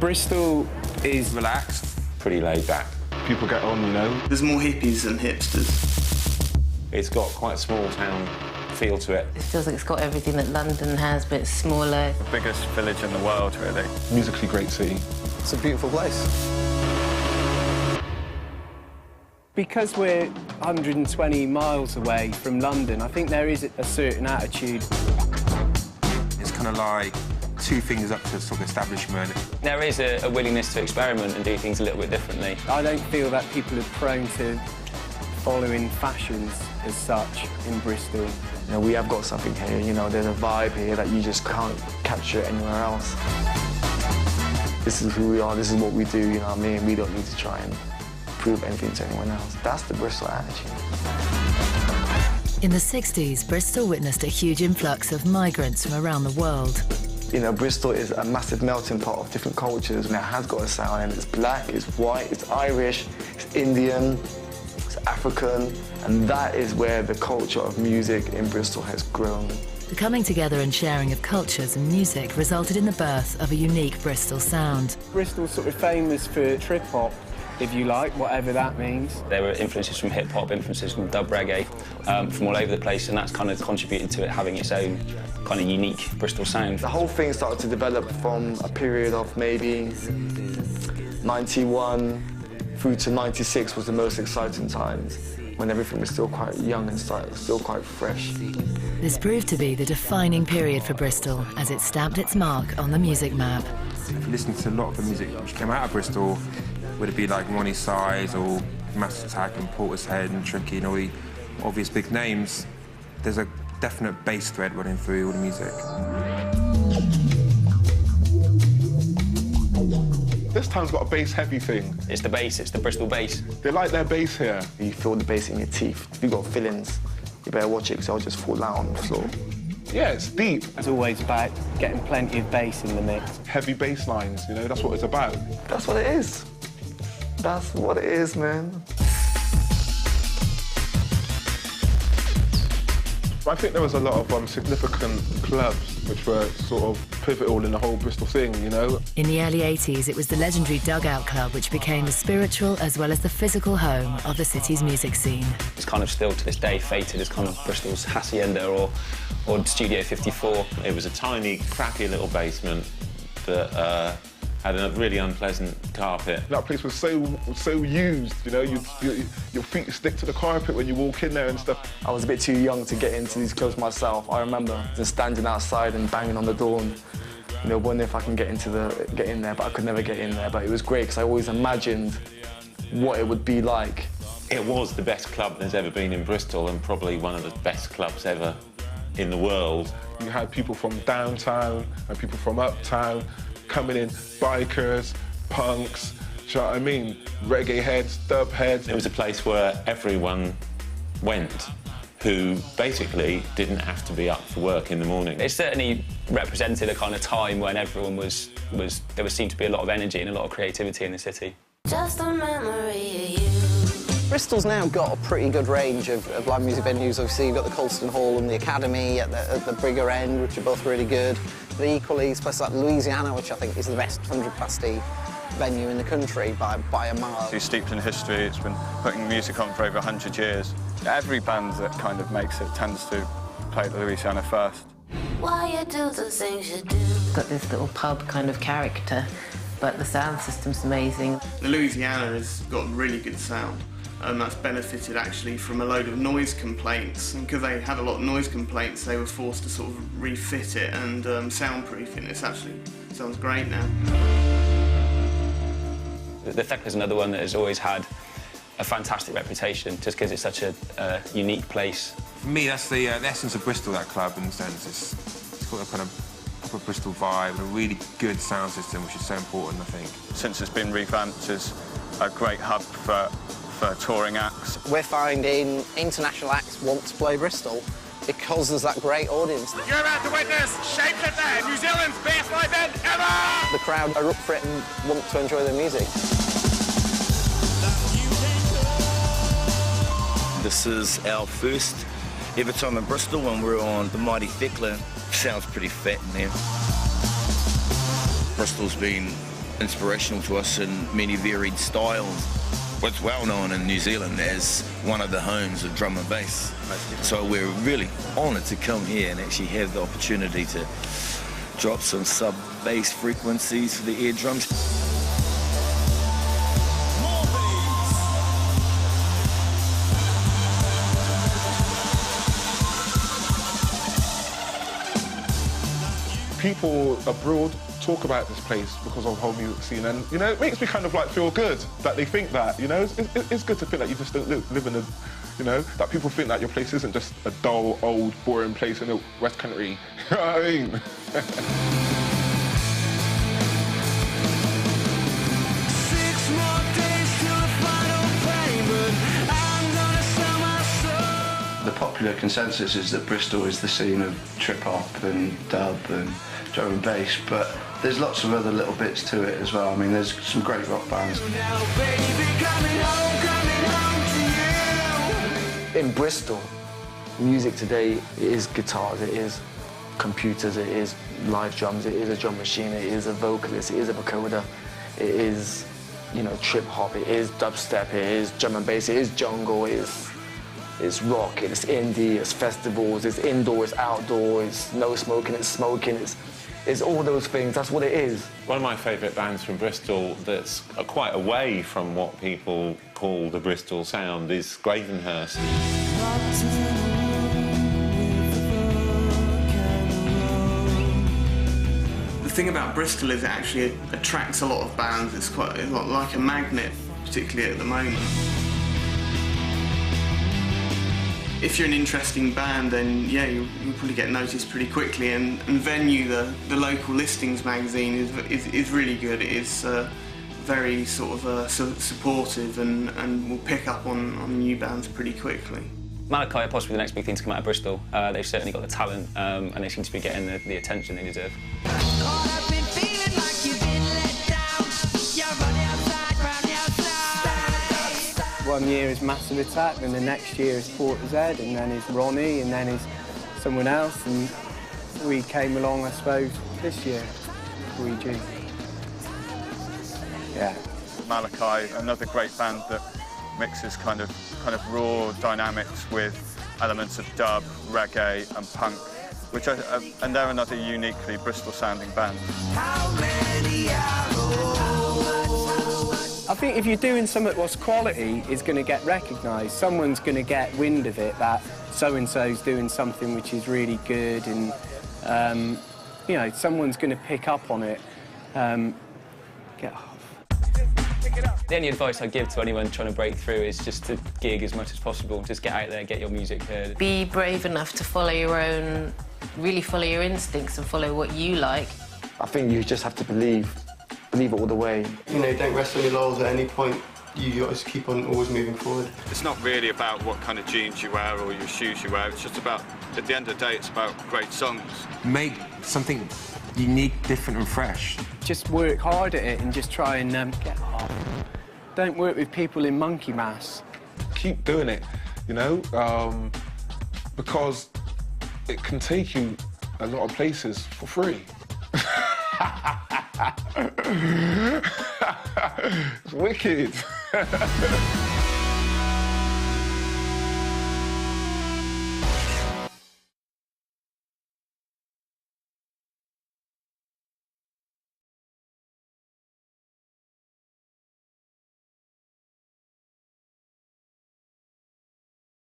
Bristol is relaxed, pretty laid back. People get on, you know. There's more hippies than hipsters. It's got quite a small town feel to it. It feels like it's got everything that London has, but it's smaller. The biggest village in the world, really. Musically great city. It's a beautiful place. Because we're 120 miles away from London, I think there is a certain attitude. It's kind of like two fingers up to sort of establishment. There is a willingness to experiment and do things a little bit differently. I don't feel that people are prone to following fashions as such in Bristol. You know, we have got something here, you know, there's a vibe here that you just can't capture anywhere else. This is who we are, this is what we do, you know what I mean? We don't need to try and prove anything to anyone else. That's the Bristol attitude. In the 60s, Bristol witnessed a huge influx of migrants from around the world. You know, Bristol is a massive melting pot of different cultures, and it has got a sound, and it's black, it's white, it's Irish, it's Indian, it's African, and that is where the culture of music in Bristol has grown. The coming together and sharing of cultures and music resulted in the birth of a unique Bristol sound. Bristol's sort of famous for trip-hop, if you like, whatever that means. There were influences from hip-hop, influences from dub reggae, from all over the place, and that's kind of contributed to it having its own kind of unique Bristol sound. The whole thing started to develop from a period of maybe 91 through to 96 was the most exciting times, when everything was still quite young and still quite fresh. This proved to be the defining period for Bristol as it stamped its mark on the music map. If you listen to a lot of the music which came out of Bristol, would it be like Ronnie Size or Massive Attack and Portishead and Tricky and all the obvious big names, there's a definite bass thread running through all the music. This town's got a bass-heavy thing. It's the bass, it's the Bristol bass. They like their bass here. You feel the bass in your teeth. If you've got fillings, you better watch it, because I'll just fall out on the floor. Yeah, it's deep. It's always about getting plenty of bass in the mix. Heavy bass lines, you know, that's what it's about. That's what it is. That's what it is, man. I think there was a lot of significant clubs which were sort of pivotal in the whole Bristol thing, you know? In the early 80s, it was the legendary Dugout Club which became the spiritual as well as the physical home of the city's music scene. It's kind of still to this day fated as kind of Bristol's Hacienda or Studio 54. It was a tiny, crappy little basement that had a really unpleasant carpet. That place was so used, you know, your feet stick to the carpet when you walk in there and stuff. I was a bit too young to get into these clubs myself. I remember just standing outside and banging on the door and, you know, wondering if I can get in there, but I could never get in there. But it was great because I always imagined what it would be like. It was the best club there's ever been in Bristol and probably one of the best clubs ever in the world. You had people from downtown and people from uptown coming in, bikers, punks, do you know what I mean? Reggae heads, dub heads. It was a place where everyone went who basically didn't have to be up for work in the morning. It certainly represented a kind of time when everyone there seemed to be a lot of energy and a lot of creativity in the city. Just a memory of you. Bristol's now got a pretty good range of live music venues. Obviously, you've got the Colston Hall and the Academy at the bigger end, which are both really good. But equally, places like Louisiana, which I think is the best 100-capacity venue in the country by a mile. It's steeped in history. It's been putting music on for over 100 years. Every band that kind of makes it tends to play the Louisiana first. Why you do the things you do? It's got this little pub kind of character, but the sound system's amazing. The Louisiana has got really good sound, and that's benefited actually from a load of noise complaints. And because they had a lot of noise complaints, they were forced to sort of refit it and soundproof it. It actually sounds great now. The Thek is another one that has always had a fantastic reputation just because it's such a unique place. For me, that's the essence of Bristol, that club, in the sense. It's got a kind of proper Bristol vibe, a really good sound system, which is so important, I think. Since it's been revamped as a great hub for touring acts. We're finding international acts want to play Bristol because there's that great audience. You're about to witness Shaped It There, New Zealand's best live band ever! The crowd are up for it and want to enjoy their music. This is our first ever time in Bristol, and we're on the mighty Thekla. Sounds pretty fat in there. Bristol's been inspirational to us in many varied styles. What's well known in New Zealand as one of the homes of drum and bass. So we're really honoured to come here and actually have the opportunity to drop some sub-bass frequencies for the air drums. People abroad talk about this place because of the whole music scene, and you know, it makes me kind of like feel good that they think that. You know, it's good to think that you just don't live in a, you know, that people think that your place isn't just a dull, old, boring place in the West Country. You know what I mean? The popular consensus is that Bristol is the scene of trip-hop and dub and drum and bass, but there's lots of other little bits to it as well. I mean, there's some great rock bands. In Bristol, music today, it is guitars, it is computers, it is live drums, it is a drum machine, it is a vocalist, it is a vocoder, it is, you know, trip-hop, it is dubstep, it is drum and bass, it is jungle, it's rock, it's indie, it's festivals, it's indoor, it's outdoor, it's no smoking, it's all those things, that's what it is. One of my favourite bands from Bristol that's quite away from what people call the Bristol sound is Gravenhurst. The thing about Bristol is it actually attracts a lot of bands. It's quite a lot like a magnet, particularly at the moment. If you're an interesting band, then yeah, you'll probably get noticed pretty quickly. And Venue, the local listings magazine, is really good. It is very sort of supportive and will pick up on new bands pretty quickly. Malachi are possibly the next big thing to come out of Bristol. They've certainly got the talent and they seem to be getting the attention they deserve. 1 year is Massive Attack, and the next year is Portishead, and then is Ronnie, and then is someone else, and we came along, I suppose, this year, 3G. Yeah. Malachi, another great band that mixes kind of raw dynamics with elements of dub, reggae and punk, which and they're another uniquely Bristol-sounding band. I think if you're doing something what's quality, is going to get recognised. Someone's going to get wind of it, that so-and-so's doing something which is really good, and, you know, someone's going to pick up on it. Get off. The only advice I give to anyone trying to break through is just to gig as much as possible. Just get out there, get your music heard. Be brave enough to follow your own, really follow your instincts and follow what you like. I think you just have to believe it all the way. You know, don't rest on your laurels at any point. You just keep on always moving forward. It's not really about what kind of jeans you wear or your shoes you wear. It's just about, at the end of the day, it's about great songs. Make something unique, different and fresh. Just work hard at it and just try and get off. Don't work with people in monkey mass. Keep doing it, you know, because it can take you a lot of places for free. It's wicked.